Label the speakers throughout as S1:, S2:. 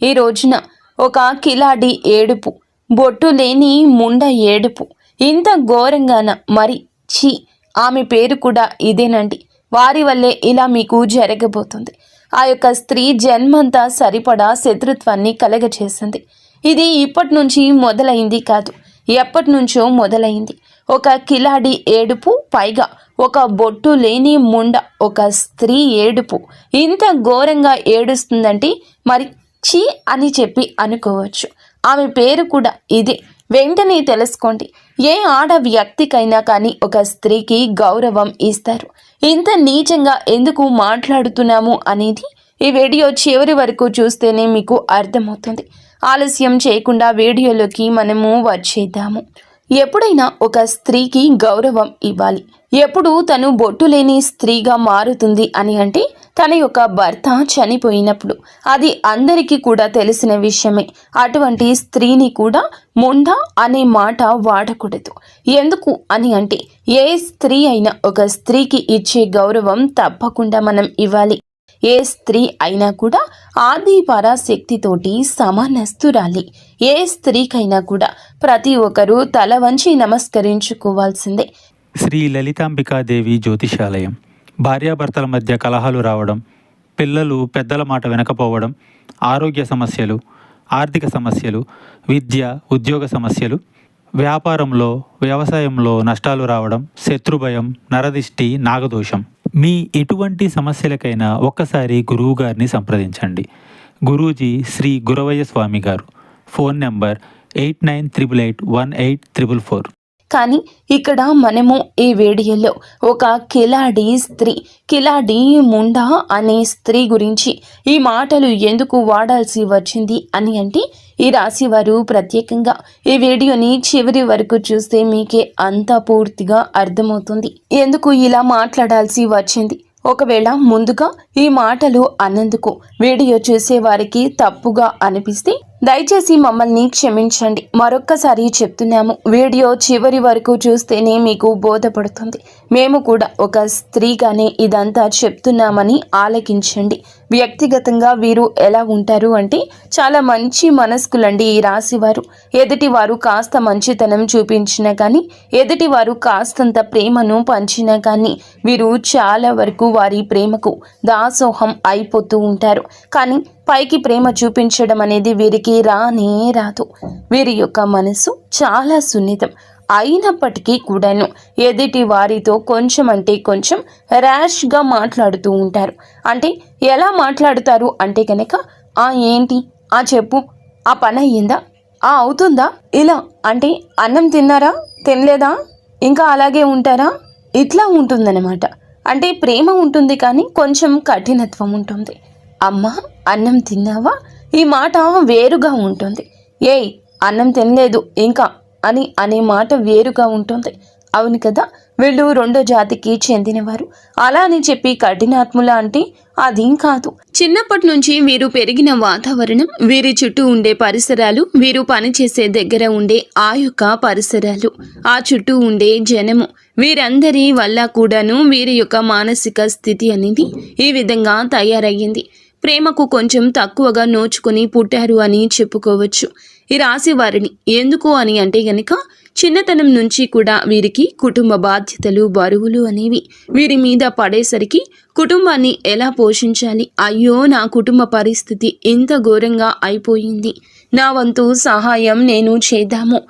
S1: ఈ రోజున ఒక కిలాడి ఏడుపు, బొట్టు లేని ముండ ఏడుపు, ఇంత ఘోరంగాన మరి ఛీ, ఆమె పేరు కూడా ఇదేనండి. వారి వల్లే ఇలా మీకు జరగబోతుంది. ఆ యొక్క స్త్రీ జన్మంతా సరిపడా శత్రుత్వాన్ని కలగచేసింది. ఇది ఇప్పటి నుంచి మొదలైంది కాదు, ఎప్పటి నుంచో మొదలైంది. ఒక కిలాడి ఏడుపు, పైగా ఒక బొట్టు లేని ముండ ఒక స్త్రీ ఏడుపు ఇంత ఘోరంగా ఏడుస్తుందంటే మరి ఛీ అని చెప్పి అనుకోవచ్చు. ఆమె పేరు కూడా ఇదే. వెంటనే తెలుసుకోండి. ఏ ఆడ వ్యక్తికైనా కానీ ఒక స్త్రీకి గౌరవం ఇస్తారు. ఇంత నీచంగా ఎందుకు మాట్లాడుతున్నాము అనేది ఈ వీడియో చివరి వరకు చూస్తేనే మీకు అర్థమవుతుంది. ఆలస్యం చేయకుండా వీడియోలోకి మనము వచ్చేద్దాము. ఎప్పుడైనా ఒక స్త్రీకి గౌరవం ఇవ్వాలి. ఎప్పుడు తను బొట్టు లేని స్త్రీగా మారుతుంది అని అంటే తన యొక్క భర్త చనిపోయినప్పుడు. అది అందరికీ కూడా తెలిసిన విషయమే. అటువంటి స్త్రీని కూడా ముండా అనే మాట వాడకూడదు. ఎందుకు అని అంటే ఏ స్త్రీ అయినా ఒక స్త్రీకి ఇచ్చే గౌరవం తప్పకుండా మనం ఇవ్వాలి. ఏ స్త్రీ అయినా కూడా ఆది పరాశక్తితోటి సమానస్తురాలి. ఏ స్త్రీకైనా కూడా ప్రతి ఒక్కరూ తల వంచి నమస్కరించుకోవాల్సిందే.
S2: శ్రీ లలితాంబికాదేవి జ్యోతిషాలయం. భార్యాభర్తల మధ్య కలహాలు రావడం, పిల్లలు పెద్దల మాట వినకపోవడం, ఆరోగ్య సమస్యలు, ఆర్థిక సమస్యలు, విద్య ఉద్యోగ సమస్యలు, వ్యాపారంలో వ్యవసాయంలో నష్టాలు రావడం, శత్రుభయం, నరదిష్టి, నాగదోషం, మీ ఎటువంటి సమస్యలకైనా ఒక్కసారి గురువు గారిని సంప్రదించండి. గురూజీ శ్రీ గురవయ్య స్వామి గారు. Phone number 89881844.
S1: కానీ ఇక్కడ మనము ఈ వీడియోలో ఒక కిలాడి ముండా అనే స్త్రీ గురించి ఈ మాటలు ఎందుకు వాడాల్సి వచ్చింది అని అంటే ఈ రాశి వారు ప్రత్యేకంగా ఈ వీడియోని చివరి వరకు చూస్తే మీకే అంతా పూర్తిగా అర్థమవుతుంది ఎందుకు ఇలా మాట్లాడాల్సి వచ్చింది. ఒకవేళ ముందుగా ఈ మాటలు అన్నందుకు వీడియో చూసే వారికి తప్పుగా అనిపిస్తే దయచేసి మమ్మల్ని క్షమించండి. మరొక్కసారి చెప్తున్నాము, వీడియో చివరి వరకు చూస్తేనే మీకు బోధపడుతుంది. మేము కూడా ఒక స్త్రీగానే ఇదంతా చెప్తున్నామని ఆలకించండి. వ్యక్తిగతంగా వీరు ఎలా ఉంటారు అంటే చాలా మంచి మనస్కులండి ఈ రాశివారు. ఎదుటివారు కాస్త మంచితనం చూపించినా కానీ, ఎదుటివారు కాస్తంత ప్రేమను పంచినా కానీ వీరు చాలా వరకు వారి ప్రేమకు దాసోహం అయిపోతూ ఉంటారు. కానీ పైకి ప్రేమ చూపించడం అనేది వీరికి రానే రాదు. వీరి యొక్క మనసు చాలా సున్నితం అయినప్పటికీ కూడాను ఎదుటి వారితో కొంచెం అంటే కొంచెం ర్యాష్గా మాట్లాడుతూ ఉంటారు. అంటే ఎలా మాట్లాడుతారు అంటే కనుక ఏంటి, చెప్పు, ఆ పని అయ్యిందా, అవుతుందా, ఇలా అంటే అన్నం తిన్నారా, తినలేదా, ఇంకా అలాగే ఉంటారా, ఇట్లా ఉంటుందన్నమాట. అంటే ప్రేమ ఉంటుంది కానీ కొంచెం కఠినత్వం ఉంటుంది. అమ్మా అన్నం తిన్నావా, ఈ మాట వేరుగా ఉంటుంది. ఏయ్ అన్నం తినలేదు ఇంకా అని అనే మాట వేరుగా ఉంటుంది. అవును కదా, వీళ్ళు రెండో జాతికి చెందినవారు. అలా అని చెప్పి కఠినాత్ముల అంటే అదేం కాదు. చిన్నప్పటి నుంచి వీరు పెరిగిన వాతావరణం, వీరి చుట్టూ ఉండే పరిసరాలు, వీరు పనిచేసే దగ్గర ఉండే ఆ యొక్క పరిసరాలు, ఆ చుట్టూ ఉండే జనము, వీరందరి వల్ల కూడాను వీరి యొక్క మానసిక స్థితి అనేది ఈ విధంగా తయారయ్యింది. ప్రేమకు కొంచెం తక్కువగా నోచుకుని పుట్టారు అని చెప్పుకోవచ్చు ఈ రాశి వారిని. ఎందుకు అని అంటే గనక చిన్నతనం నుంచి కూడా వీరికి కుటుంబ బాధ్యతలు, బరువులు అనేవి వీరి మీద పడేసరికి కుటుంబాన్ని ఎలా పోషించాలి, అయ్యో నా కుటుంబ పరిస్థితి ఇంత ఘోరంగా అయిపోయింది, నా వంతు సహాయం నేను చేద్దాము,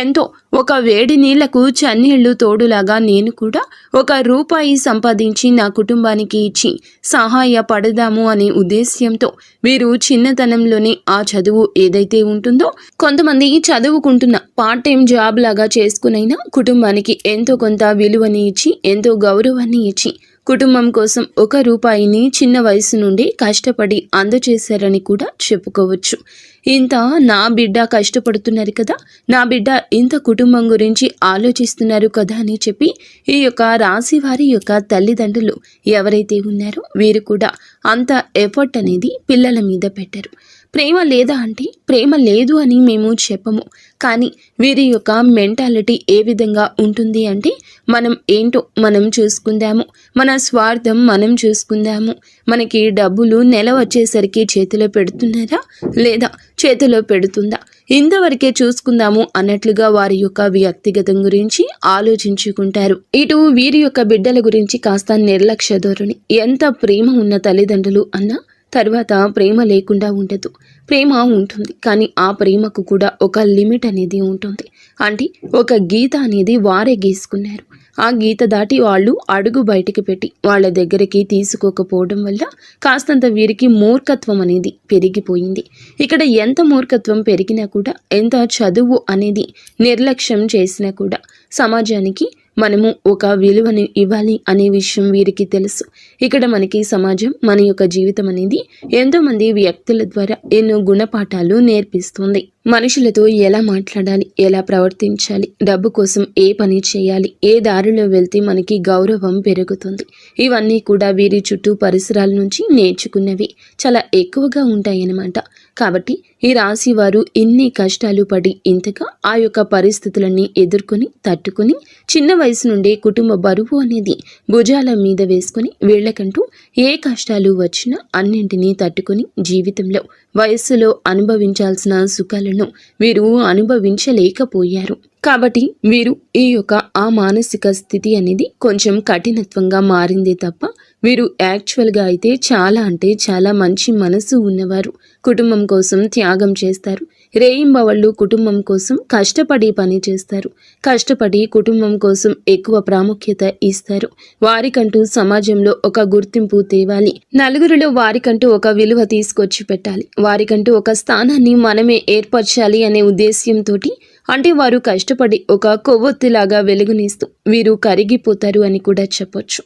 S1: ఎంతో ఒక వేడి నీళ్లకు చన్నీళ్లు తోడులాగా నేను కూడా ₹1 సంపాదించి నా కుటుంబానికి ఇచ్చి సహాయపడదాము అనే ఉద్దేశ్యంతో వీరు చిన్నతనంలోనే ఆ చదువు ఏదైతే ఉంటుందో, కొంతమంది చదువుకుంటున్న పార్ట్ టైం జాబ్ లాగా చేసుకునైనా కుటుంబానికి ఎంతో కొంత విలువని ఇచ్చి, ఎంతో గౌరవాన్ని ఇచ్చి, కుటుంబం కోసం ₹1ని చిన్న వయసు నుండి కష్టపడి అందజేశారని కూడా చెప్పుకోవచ్చు. ఇంత నా బిడ్డ కష్టపడుతున్నారు కదా, నా బిడ్డ ఇంత కుటుంబం గురించి ఆలోచిస్తున్నారు కదా అని చెప్పి ఈ యొక్క రాశి వారి యొక్క తల్లిదండ్రులు ఎవరైతే ఉన్నారో వీరు కూడా అంత ఎఫర్ట్ అనేది పిల్లల మీద పెట్టారు. ప్రేమ లేదా అంటే ప్రేమ లేదు అని మేము చెప్పము. కానీ వీరి యొక్క మెంటాలిటీ ఏ విధంగా ఉంటుంది అంటే మనం ఏంటో మనం చూసుకుందాము, మన స్వార్థం మనం చూసుకుందాము, మనకి డబ్బులు నెల వచ్చేసరికి చేతిలో పెడుతున్నారా లేదా చేతిలో పెడుతుందా, ఇంతవరకే చూసుకుందాము అన్నట్లుగా వారి యొక్క వ్యక్తిగతం గురించి ఆలోచించుకుంటారు. ఇటు వీరి యొక్క బిడ్డల గురించి కాస్త నిర్లక్ష్య ధోరణి. ఎంత ప్రేమ ఉన్న తల్లిదండ్రులు అన్నా తర్వాత ప్రేమ లేకుండా ఉండదు. ప్రేమ ఉంటుంది, కానీ ఆ ప్రేమకు కూడా ఒక లిమిట్ అనేది ఉంటుంది. అంటే ఒక గీత అనేది వారే గీసుకున్నారు. ఆ గీత దాటి వాళ్ళు అడుగు బయటికి పెట్టి వాళ్ళ దగ్గరికి తీసుకోకపోవడం వల్ల కాస్తంత వీరికి మూర్ఖత్వం అనేది పెరిగిపోయింది. ఇక్కడ ఎంత మూర్ఖత్వం పెరిగినా కూడా, ఎంత చదువు అనేది నిర్లక్ష్యం చేసినా కూడా సమాజానికి మనము ఒక విలువను ఇవ్వాలి అనే విషయం వీరికి తెలుసు. ఇక్కడ మనకి సమాజం, మన యొక్క జీవితం అనేది ఎంతోమంది వ్యక్తుల ద్వారా ఎన్నో గుణపాఠాలు నేర్పిస్తుంది. మనుషులతో ఎలా మాట్లాడాలి, ఎలా ప్రవర్తించాలి, డబ్బు కోసం ఏ పని చేయాలి, ఏ దారిలో వెళ్తే మనకి గౌరవం పెరుగుతుంది, ఇవన్నీ కూడా వీరి చుట్టూ పరిసరాల నుంచి నేర్చుకున్నవి చాలా ఎక్కువగా ఉంటాయన్నమాట. కాబట్టి ఈ రాశి వారు ఇన్ని కష్టాలు పడి ఇంతగా ఆ యొక్క పరిస్థితులన్నీ ఎదుర్కొని తట్టుకొని చిన్న వయసు నుండే కుటుంబ బరువు అనేది భుజాల మీద వేసుకొని వీళ్ళకంటూ ఏ కష్టాలు వచ్చినా అన్నింటినీ తట్టుకొని జీవితంలో వయస్సులో అనుభవించాల్సిన సుఖాలను వీరు అనుభవించలేకపోయారు. కాబట్టి వీరు ఈ యొక్క ఆ మానసిక స్థితి అనేది కొంచెం కఠినత్వంగా మారిందే తప్ప వీరు యాక్చువల్గా అయితే చాలా అంటే చాలా మంచి మనసు ఉన్నవారు. కుటుంబం కోసం త్యాగం చేస్తారు. రేయింబవళ్ళు కుటుంబం కోసం కష్టపడి పని చేస్తారు. కష్టపడి కుటుంబం కోసం ఎక్కువ ప్రాముఖ్యత ఇస్తారు. వారికంటూ సమాజంలో ఒక గుర్తింపు తేవాలి, నలుగురిలో వారికంటూ ఒక విలువ తీసుకొచ్చి పెట్టాలి, వారికంటూ ఒక స్థానాన్ని మనమే ఏర్పరచాలి అనే ఉద్దేశ్యంతో, అంటే వారు కష్టపడి ఒక కొవ్వొత్తిలాగా వెలుగునిస్తూ వీరు కరిగిపోతారు అని కూడా చెప్పొచ్చు.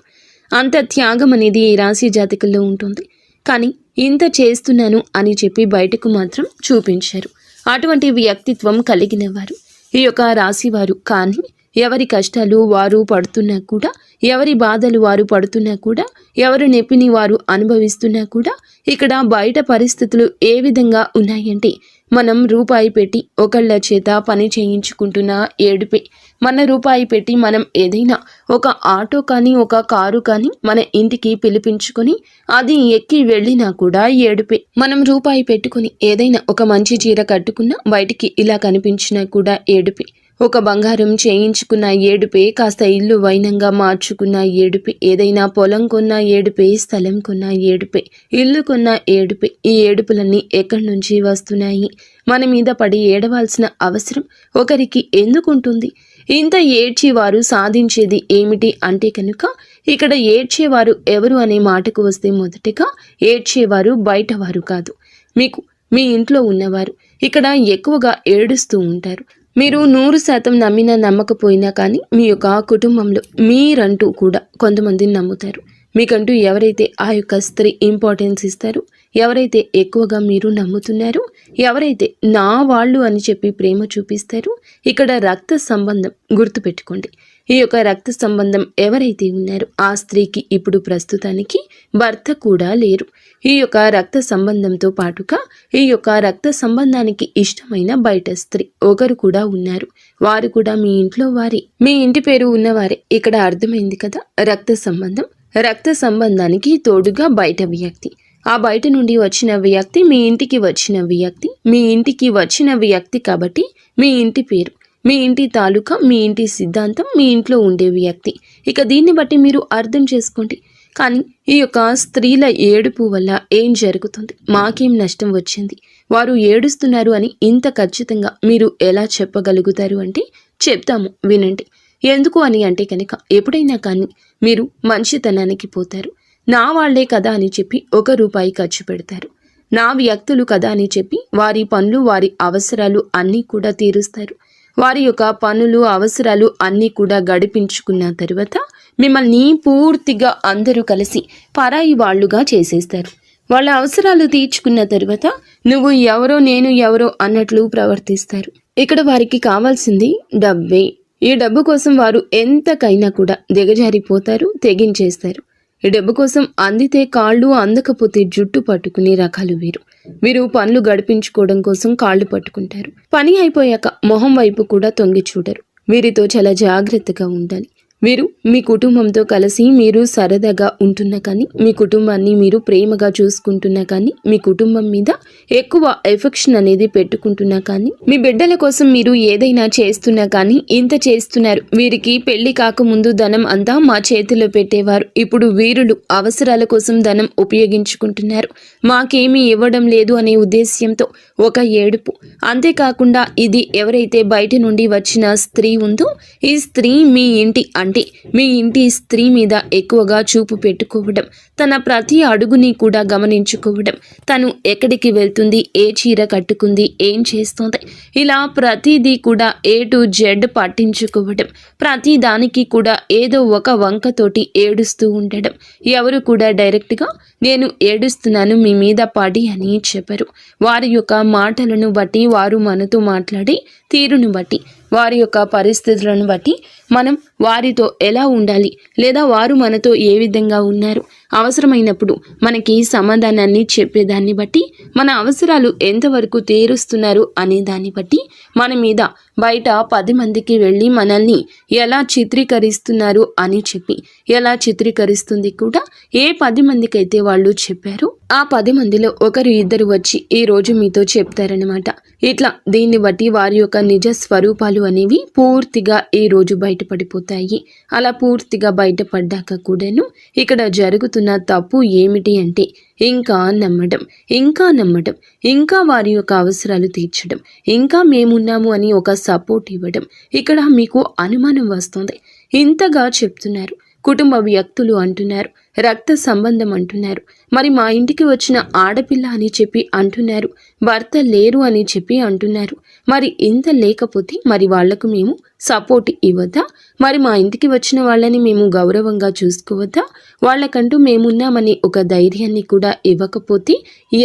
S1: అంత త్యాగం అనేది ఈ రాశి జాతకుల్లో ఉంటుంది. కానీ ఇంత చేస్తున్నాను అని చెప్పి బయటకు మాత్రం చూపించారు. అటువంటి వ్యక్తిత్వం కలిగిన వారు ఈ యొక్క రాశివారు. కానీ ఎవరి కష్టాలు వారు పడుతున్నా కూడా, ఎవరి బాధలు వారు పడుతున్నా కూడా, ఎవరి నొప్పిని వారు అనుభవిస్తున్నా కూడా ఇక్కడ బయట పరిస్థితులు ఏ విధంగా ఉన్నాయంటే, మనం రూపాయి పెట్టి ఒకళ్ళ చేత పని చేయించుకుంటున్న ఏడుపే, మన రూపాయి పెట్టి మనం ఏదైనా ఒక ఆటో కానీ ఒక కారు కానీ మన ఇంటికి పిలిపించుకొని అది ఎక్కి వెళ్ళినా కూడా ఏడుపే. మనం రూపాయి పెట్టుకుని ఏదైనా ఒక మంచి చీర కట్టుకున్నా బయటికి ఇలా కనిపించినా కూడా ఏడుపే. ఒక బంగారం చేయించుకున్న ఏడుపే, కాస్త ఇల్లు వైనంగా మార్చుకున్న ఏడుపే, ఏదైనా పొలం కొన్న ఏడుపే, స్థలం కొన్న ఏడుపే, ఇల్లు కొన్న ఏడుపే. ఈ ఏడుపులన్నీ ఎక్కడి నుంచి వస్తున్నాయి? మన మీద పడి ఏడవాల్సిన అవసరం ఒకరికి ఎందుకుంటుంది? ఇంత ఏడ్చి వారు సాధించేది ఏమిటి అంటే కనుక, ఇక్కడ ఏడ్చేవారు ఎవరు అనే మాటకు వస్తే మొదటిగా ఏడ్చేవారు బయటవారు కాదు, మీకు మీ ఇంట్లో ఉన్నవారు ఇక్కడ ఎక్కువగా ఏడుస్తూ ఉంటారు. మీరు 100% నమ్మినా నమ్మకపోయినా కానీ మీ యొక్క కుటుంబంలో మీరంటూ కూడా కొంతమందిని నమ్ముతారు. మీకంటూ ఎవరైతే ఆ యొక్క స్త్రీ ఇంపార్టెన్స్ ఇస్తారో, ఎవరైతే ఎక్కువగా మీరు నమ్ముతున్నారో, ఎవరైతే నా వాళ్ళు అని చెప్పి ప్రేమ చూపిస్తారో, ఇక్కడ రక్త సంబంధం గుర్తుపెట్టుకోండి. ఈ యొక్క రక్త సంబంధం ఎవరైతే ఉన్నారో ఆ స్త్రీకి ఇప్పుడు ప్రస్తుతానికి భర్త కూడా లేరు. ఈ యొక్క రక్త సంబంధంతో పాటుగా ఈ యొక్క రక్త సంబంధానికి ఇష్టమైన బయట స్త్రీ ఒకరు కూడా ఉన్నారు. వారు కూడా మీ ఇంట్లో వారే, మీ ఇంటి పేరు ఉన్నవారే. ఇక్కడ అర్థమైంది కదా, రక్త సంబంధం. రక్త సంబంధానికి తోడుగా బయట వ్యక్తి, ఆ బయట నుండి వచ్చిన వ్యక్తి మీ ఇంటికి వచ్చిన వ్యక్తి, మీ ఇంటికి వచ్చిన వ్యక్తి కాబట్టి మీ ఇంటి పేరు, మీ ఇంటి తాలూకా, మీ ఇంటి సిద్ధాంతం, మీ ఇంట్లో ఉండే వ్యక్తి. ఇక దీన్ని బట్టి మీరు అర్థం చేసుకోండి. కానీ ఈ యొక్క స్త్రీల ఏడుపు వల్ల ఏం జరుగుతుంది, మాకేం నష్టం వచ్చింది, వారు ఏడుస్తున్నారు అని ఇంత ఖచ్చితంగా మీరు ఎలా చెప్పగలుగుతారు అంటే చెప్తాము వినండి. ఎందుకు అని అంటే కనుక, ఎప్పుడైనా కానీ మీరు మంచితనానికి పోతారు. నా వాళ్లే కదా అని చెప్పి ₹1 ఖర్చు పెడతారు. నా వ్యక్తులు కదా అని చెప్పి వారి పనులు, వారి అవసరాలు అన్నీ కూడా తీరుస్తారు. వారి యొక్క పనులు, అవసరాలు అన్నీ కూడా గడిపించుకున్న తర్వాత మిమ్మల్ని పూర్తిగా అందరూ కలిసి పరాయి వాళ్ళుగా చేసేస్తారు. వాళ్ళ అవసరాలు తీర్చుకున్న తర్వాత నువ్వు ఎవరో నేను ఎవరో అన్నట్లు ప్రవర్తిస్తారు. ఇక్కడ వారికి కావాల్సింది డబ్బే. ఈ డబ్బు కోసం వారు ఎంతకైనా కూడా దిగజారిపోతారు, తెగించేస్తారు. ఈ డబ్బు కోసం అందితే కాళ్ళు, అందకపోతే జుట్టు పట్టుకునే రకాలు వీరు. వీరు పనులు గడిపించుకోవడం కోసం కాళ్ళు పట్టుకుంటారు. పని అయిపోయాక మొహం వైపు కూడా తొంగి చూడరు. వీరితో చాలా జాగ్రత్తగా ఉండాలి. వీరు మీ కుటుంబంతో కలిసి మీరు సరదాగా ఉంటున్నా కానీ, మీ కుటుంబాన్ని మీరు ప్రేమగా చూసుకుంటున్నా కానీ, మీ కుటుంబం మీద ఎక్కువ ఎఫెక్షన్ అనేది పెట్టుకుంటున్నా కానీ, మీ బిడ్డల కోసం మీరు ఏదైనా చేస్తున్నా కానీ ఇంత చేస్తున్నారు. వీరికి పెళ్లి కాకముందు ధనం అంతా మా చేతిలో పెట్టేవారు. ఇప్పుడు వీరులు అవసరాల కోసం ధనం ఉపయోగించుకుంటున్నారు. మాకేమీ ఇవ్వడం లేదు అనే ఉద్దేశ్యంతో ఒక ఏడుపు. అంతేకాకుండా ఇది ఎవరైతే బయట నుండి వచ్చిన స్త్రీ ఉందో, ఈ స్త్రీ మీ ఇంటి అంటే మీ ఇంటి స్త్రీ మీద ఎక్కువగా చూపు పెట్టుకోవడం, తన ప్రతి అడుగుని కూడా గమనించుకోవడం, తను ఎక్కడికి వెళ్తుంది, ఏ చీర కట్టుకుంది, ఏం చేస్తుంది, ఇలా ప్రతిదీ కూడా A to Z పట్టించుకోవడం, ప్రతి దానికి కూడా ఏదో ఒక వంకతోటి ఏడుస్తూ ఉండడం. ఎవరు కూడా డైరెక్ట్గా నేను ఏడుస్తున్నాను మీ మీద పడి అని చెప్పరు. వారి యొక్క మాటలను బట్టి, వారు మనతో మాట్లాడే తీరును బట్టి, వారి యొక్క పరిస్థితులను బట్టి మనం వారితో ఎలా ఉండాలి, లేదా వారు మనతో ఏ విధంగా ఉన్నారు, అవసరమైనప్పుడు మనకి సమాధానాన్ని చెప్పేదాన్ని బట్టి, మన అవసరాలు ఎంతవరకు తీరుస్తున్నారు అనే దాన్ని బట్టి మన మీద బయట 10 మందికి వెళ్ళి మనల్ని ఎలా చిత్రీకరిస్తున్నారు అని చెప్పి, ఎలా చిత్రీకరిస్తుంది కూడా ఏ 10 మందికైతే వాళ్ళు చెప్పారో ఆ 10 మందిలో ఒకరు ఇద్దరు వచ్చి ఈ రోజు మీతో చెప్తారనమాట. ఇట్లా దీన్ని బట్టి వారి యొక్క నిజ స్వరూపాలు అనేవి పూర్తిగా ఈ రోజు బయటపడిపోతాయి. అలా పూర్తిగా బయటపడ్డాక కూడాను ఇక్కడ జరుగుతున్న తప్పు ఏమిటి అంటే ఇంకా నమ్మడం, ఇంకా వారి యొక్క అవసరాలు తీర్చడం, ఇంకా మేమున్నాము అని ఒక సపోర్ట్ ఇవ్వడం. ఇక్కడ మీకు అనుమానం వస్తుంది. ఇంతగా చెప్తున్నారు, కుటుంబ వ్యక్తులు అంటున్నారు, రక్త సంబంధం అంటున్నారు, మరి మా ఇంటికి వచ్చిన ఆడపిల్ల అని చెప్పి అంటున్నారు, భర్త లేరు అని చెప్పి అంటున్నారు. మరి ఇంత లేకపోతే మరి వాళ్లకు మేము సపోర్ట్ ఇవ్వద్దా? మరి మా ఇంటికి వచ్చిన వాళ్ళని మేము గౌరవంగా చూసుకోవద్దా? వాళ్ళకంటూ మేమున్నామని ఒక ధైర్యాన్ని కూడా ఇవ్వకపోతే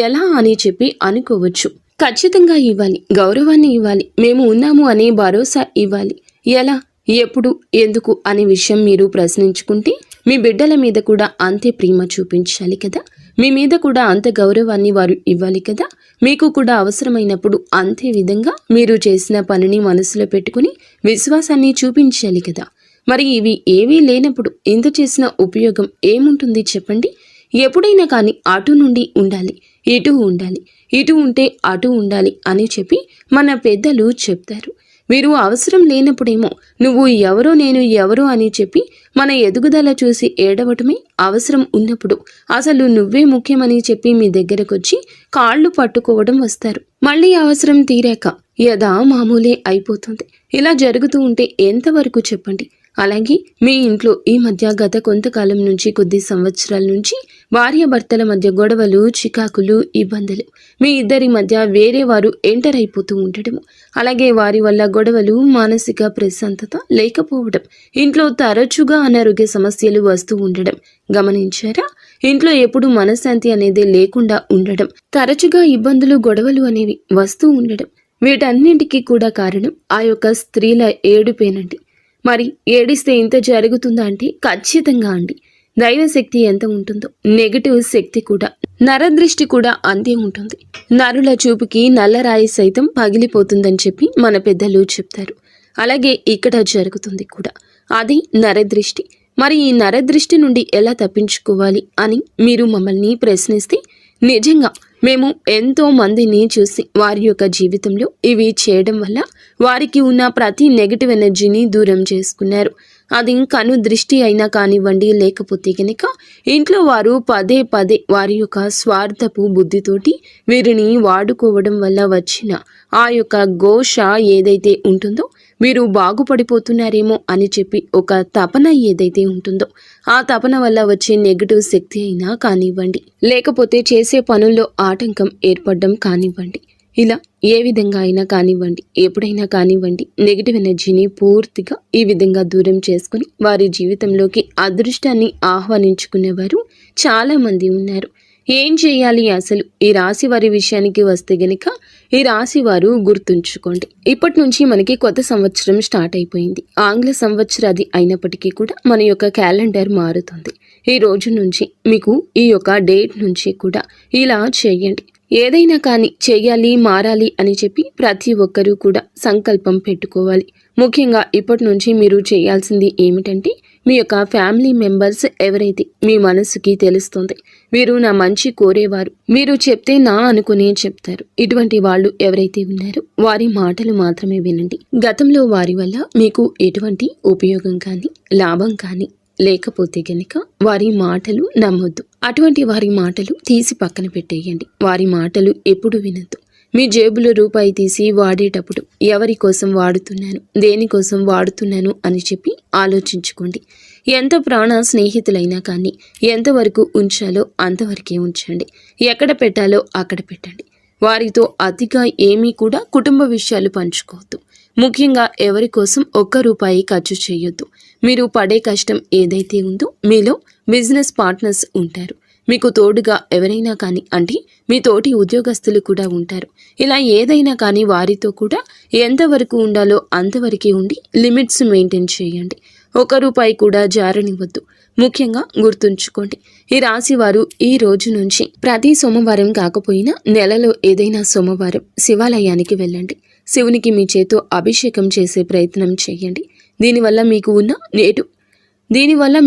S1: ఎలా అని చెప్పి అనుకోవచ్చు. ఖచ్చితంగా ఇవ్వాలి, గౌరవాన్ని ఇవ్వాలి, మేము ఉన్నాము అనే భరోసా ఇవ్వాలి. ఎలా, ఎప్పుడు, ఎందుకు అనే విషయం మీరు ప్రశ్నించుకుంటే మీ బిడ్డల మీద కూడా అంతే ప్రేమ చూపించాలి కదా, మీ మీద కూడా అంత గౌరవాన్ని వారు ఇవ్వాలి కదా. మీకు కూడా అవసరమైనప్పుడు అంతే విధంగా మీరు చేసిన పనిని మనసులో పెట్టుకుని విశ్వాసాన్ని చూపించాలి కదా. మరి ఇవి ఏవీ లేనప్పుడు ఇంత చేసిన ఉపయోగం ఏముంటుంది చెప్పండి? ఎప్పుడైనా కానీ అటు నుండి ఉండాలి, ఇటు ఉండాలి, ఇటు ఉంటే అటు ఉండాలి అని చెప్పి మన పెద్దలు చెప్తారు. వీరు అవసరం లేనప్పుడేమో నువ్వు ఎవరో నేను ఎవరో అని చెప్పి మన ఎదుగుదల చూసి ఏడవటమే, అవసరం ఉన్నప్పుడు అసలు నువ్వే ముఖ్యమని చెప్పి మీ దగ్గరకొచ్చి కాళ్ళు పట్టుకోవడం వస్తారు. మళ్ళీ అవసరం తీరాక యదా మామూలే అయిపోతుంది. ఇలా జరుగుతూ ఉంటే ఎంతవరకు చెప్పండి? అలాగే మీ ఇంట్లో ఈ మధ్య గత కొంతకాలం నుంచి, కొద్ది సంవత్సరాల నుంచి భార్యాభర్తల మధ్య గొడవలు, చికాకులు, ఇబ్బందులు, మీ ఇద్దరి మధ్య వేరే వారు ఎంటర్ అయిపోతూ ఉండటము, అలాగే వారి వల్ల గొడవలు, మానసిక ప్రశాంతత లేకపోవడం, ఇంట్లో తరచుగా అనారోగ్య సమస్యలు వస్తూ ఉండడం గమనించారా? ఇంట్లో ఎప్పుడు మనశ్శాంతి అనేది లేకుండా ఉండడం, తరచుగా ఇబ్బందులు, గొడవలు అనేవి వస్తూ ఉండడం, వీటన్నింటికీ కూడా కారణం ఆ యొక్క స్త్రీల ఏడుపేనండి. మరి ఏడిస్తే ఇంత జరుగుతుందా అంటే ఖచ్చితంగా అండి. దైవశక్తి ఎంత ఉంటుందో నెగటివ్ శక్తి కూడా, నరదృష్టి కూడా అంతే ఉంటుంది. నరుల చూపుకి నల్లరాయి సైతం పగిలిపోతుందని చెప్పి మన పెద్దలు చెప్తారు. అలాగే ఇక్కడ జరుగుతుంది కూడా, అది నరదృష్టి. మరి ఈ నరదృష్టి నుండి ఎలా తప్పించుకోవాలి అని మీరు మమ్మల్ని ప్రశ్నిస్తే, నిజంగా మేము ఎంతో మందిని చూసి వారి యొక్క జీవితంలో ఇవి చేయడం వల్ల వారికి ఉన్న ప్రతి నెగిటివ్ ఎనర్జీని దూరం చేసుకున్నారు. అది కను దృష్టి అయినా కానివ్వండి, లేకపోతే కనుక ఇంట్లో వారు పదే పదే వారి యొక్క స్వార్థపు బుద్ధితోటి వీరిని వాడుకోవడం వల్ల వచ్చిన ఆ యొక్క ఘోష ఏదైతే ఉంటుందో, వీరు బాగుపడిపోతున్నారేమో అని చెప్పి ఒక తపన ఏదైతే ఉంటుందో, ఆ తపన వల్ల వచ్చే నెగిటివ్ శక్తి అయినా కానివ్వండి, లేకపోతే చేసే పనుల్లో ఆటంకం ఏర్పడడం కానివ్వండి, ఇలా ఏ విధంగా అయినా కానివ్వండి, ఎప్పుడైనా కానివ్వండి, నెగిటివ్ ఎనర్జీని పూర్తిగా ఈ విధంగా దూరం చేసుకుని వారి జీవితంలోకి అదృష్టాన్ని ఆహ్వానించుకునేవారు చాలా మంది ఉన్నారు. ఏం చేయాలి అసలు? ఈ రాశి వారి విషయానికి వస్తే గనుక, ఈ రాశి వారు గుర్తుంచుకోండి, ఇప్పటి నుంచి మనకి కొత్త సంవత్సరం స్టార్ట్ అయిపోయింది. ఆంగ్ల సంవత్సరాది అయినప్పటికీ కూడా మన యొక్క క్యాలెండర్ మారుతుంది. ఈ రోజు నుంచి మీకు ఈ యొక్క డేట్ నుంచి కూడా ఇలా చేయండి, ఏదైనా కానీ చెయ్యాలి, మారాలి అని చెప్పి ప్రతి ఒక్కరూ కూడా సంకల్పం పెట్టుకోవాలి. ముఖ్యంగా ఇప్పటి నుంచి మీరు చేయాల్సింది ఏమిటంటే, మీ యొక్క ఫ్యామిలీ మెంబర్స్ ఎవరైతే మీ మనసుకి తెలుస్తుంది, వీరు నా మంచి కోరేవారు, మీరు చెప్తే నా అనుకునే చెప్తారు, ఇటువంటి వాళ్ళు ఎవరైతే ఉన్నారో వారి మాటలు మాత్రమే వినండి. గతంలో వారి వల్ల మీకు ఎటువంటి ఉపయోగం కానీ లాభం కానీ లేకపోతే గనుక వారి మాటలు నమ్మొద్దు. అటువంటి వారి మాటలు తీసి పక్కన పెట్టేయండి. వారి మాటలు ఎప్పుడు వినొద్దు. మీ జేబులో రూపాయి తీసి వాడేటప్పుడు ఎవరి కోసం వాడుతున్నాను, దేనికోసం వాడుతున్నాను అని చెప్పి ఆలోచించుకోండి. ఎంత ప్రాణ స్నేహితులైనా కానీ ఎంతవరకు ఉంచాలో అంతవరకే ఉంచండి. ఎక్కడ పెట్టాలో అక్కడ పెట్టండి. వారితో అతిగా ఏమీ కూడా కుటుంబ విషయాలు పంచుకోవద్దు. ముఖ్యంగా ఎవరి కోసం ఒక్క రూపాయి ఖర్చు చేయొద్దు. మీరు పడే కష్టం ఏదైతే ఉందో మీలో బిజినెస్ పార్ట్నర్స్ ఉంటారు. మీకు తోడుగా ఎవరైనా కానీ అంటే మీ తోటి ఉద్యోగస్తులు కూడా ఉంటారు. ఇలా ఏదైనా కానీ వారితో కూడా ఎంతవరకు ఉండాలో అంతవరకే ఉండి లిమిట్స్ మెయింటైన్ చేయండి. ఒక్క రూపాయి కూడా జారనివ్వద్దు. ముఖ్యంగా గుర్తుంచుకోండి, ఈ రాశి వారు ఈ రోజు నుంచి ప్రతి సోమవారం కాకపోయినా నెలలో ఏదైనా సోమవారం శివాలయానికి వెళ్ళండి. శివునికి మీ చేతో అభిషేకం చేసే ప్రయత్నం చేయండి. దీనివల్ల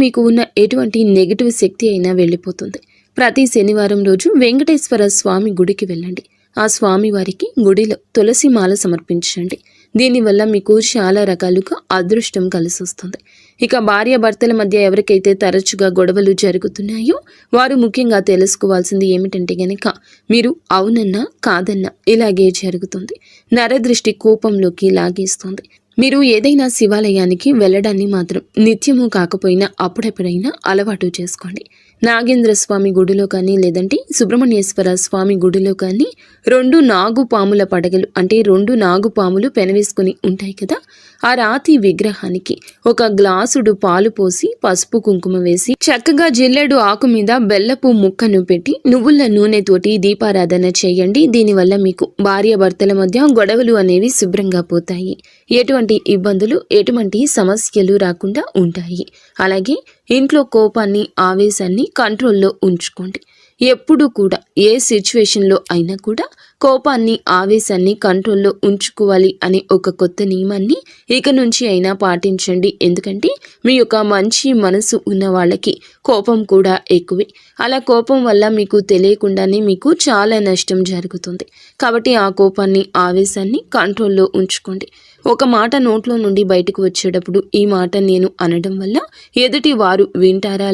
S1: మీకు ఉన్న ఎటువంటి నెగిటివ్ శక్తి అయినా వెళ్ళిపోతుంది. ప్రతి శనివారం రోజు వెంకటేశ్వర స్వామి గుడికి వెళ్ళండి. ఆ స్వామి వారికి గుడిలో తులసి మాల సమర్పించండి. దీనివల్ల మీకు చాలా రకాలుగా అదృష్టం కలిసి వస్తుంది. ఇక భార్యాభర్తల మధ్య ఎవరికైతే తరచుగా గొడవలు జరుగుతున్నాయో వారు ముఖ్యంగా తెలుసుకోవాల్సింది ఏమిటంటే గనక, మీరు అవునన్నా కాదన్నా ఇలాగే జరుగుతుంది. నరదృష్టి కోపంలోకి లాగేస్తుంది. మీరు ఏదైనా శివాలయానికి వెళ్ళడాన్ని మాత్రం నిత్యము కాకపోయినా అప్పుడెప్పుడైనా అలవాటు చేసుకోండి. నాగేంద్ర స్వామి గుడిలో కానీ లేదంటే సుబ్రహ్మణ్యేశ్వర స్వామి గుడిలో కానీ 2 నాగుపాముల పడగలు అంటే 2 నాగుపాములు పెనవేసుకుని ఉంటాయి కదా, ఆ రాతి విగ్రహానికి ఒక గ్లాసుడు పాలు పోసి పసుపు కుంకుమ వేసి చక్కగా జిల్లెడు ఆకు మీద బెల్లపు ముక్కను పెట్టి నువ్వుల నూనెతోటి దీపారాధన చేయండి. దీనివల్ల మీకు భార్యాభర్తల మధ్య గొడవలు అనేవి శుభ్రంగా పోతాయి. ఎటువంటి ఇబ్బందులు ఎటువంటి సమస్యలు రాకుండా ఉంటాయి. అలాగే ఇంట్లో కోపాన్ని ఆవేశాన్ని కంట్రోల్లో ఉంచుకోండి. ఎప్పుడు కూడా ఏ సిచ్యువేషన్లో అయినా కూడా కోపాన్ని ఆవేశాన్ని కంట్రోల్లో ఉంచుకోవాలి అనే ఒక కొత్త నియమాన్ని ఇక నుంచి అయినా పాటించండి. ఎందుకంటే మీ యొక్క మంచి మనసు ఉన్న వాళ్ళకి కోపం కూడా ఎక్కువే. అలా కోపం వల్ల మీకు తెలియకుండానే మీకు చాలా నష్టం జరుగుతుంది. కాబట్టి ఆ కోపాన్ని ఆవేశాన్ని కంట్రోల్లో ఉంచుకోండి. ఒక మాట నోట్లో నుండి బయటకు వచ్చేటప్పుడు ఈ మాట నేను అనడం వల్ల ఎదుటి వారు వింటారా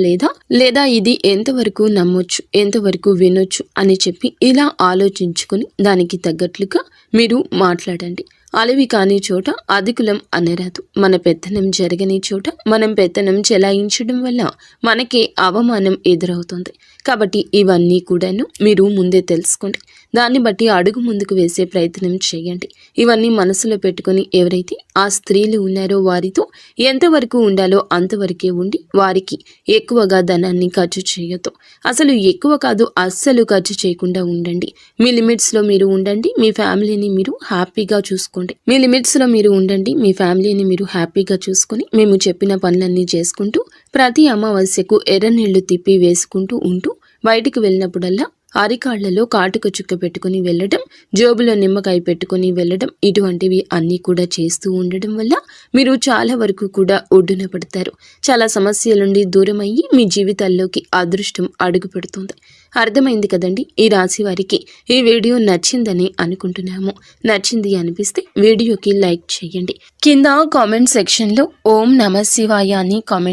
S1: లేదా ఇది ఎంతవరకు నమ్మొచ్చు, ఎంతవరకు వినొచ్చు అని చెప్పి ఇలా ఆలోచించుకుని దానికి తగ్గట్లుగా మీరు మాట్లాడండి. అలవి కాని చోట అధికులం అనరాదు. మన పెత్తనం జరగని చోట మనం పెత్తనం చెలాయించడం వల్ల మనకే అవమానం ఎదురవుతుంది. కాబట్టి ఇవన్నీ కూడాను మీరు ముందే తెలుసుకోండి. దాన్ని బట్టి అడుగు ముందుకు వేసే ప్రయత్నం చేయండి. ఇవన్నీ మనసులో పెట్టుకొని ఎవరైతే ఆ స్త్రీలు ఉన్నారో వారితో ఎంతవరకు ఉండాలో అంతవరకే ఉండి వారికి ఎక్కువగా ధనాన్ని ఖర్చు చేయొద్దు. అసలు ఎక్కువ కాదు, అస్సలు ఖర్చు చేయకుండా ఉండండి. మీ లిమిట్స్లో మీరు ఉండండి. మీ ఫ్యామిలీని మీరు హ్యాపీగా చూసుకోండి. మీ లిమిట్స్లో మీరు ఉండండి. మీ ఫ్యామిలీని మీరు హ్యాపీగా చూసుకొని మేము చెప్పిన పనులన్నీ చేసుకుంటూ ప్రతి అమావాస్యకు ఎర్ర నీళ్లు తిప్పి వేసుకుంటూ ఉంటూ బయటికి వెళ్ళినప్పుడల్లా అరికాళ్లలో కాటుక చుక్క పెట్టుకుని వెళ్ళడం, జోబులో నిమ్మకాయ పెట్టుకుని వెళ్ళడం, ఇటువంటివి అన్నీ కూడా చేస్తూ ఉండడం వల్ల మీరు చాలా వరకు కూడా ఒడ్డున పడతారు. చాలా సమస్యల నుండి దూరం అయ్యి మీ జీవితాల్లోకి అదృష్టం అడుగు పెడుతుంది. అర్థమైంది కదండి. ఈ రాశి వారికి ఈ వీడియో నచ్చిందని అనుకుంటున్నాము. నచ్చింది అనిపిస్తే వీడియోకి లైక్ చేయండి. కింద కామెంట్ సెక్షన్లో ఓం నమ శివాయ అని కామెంట్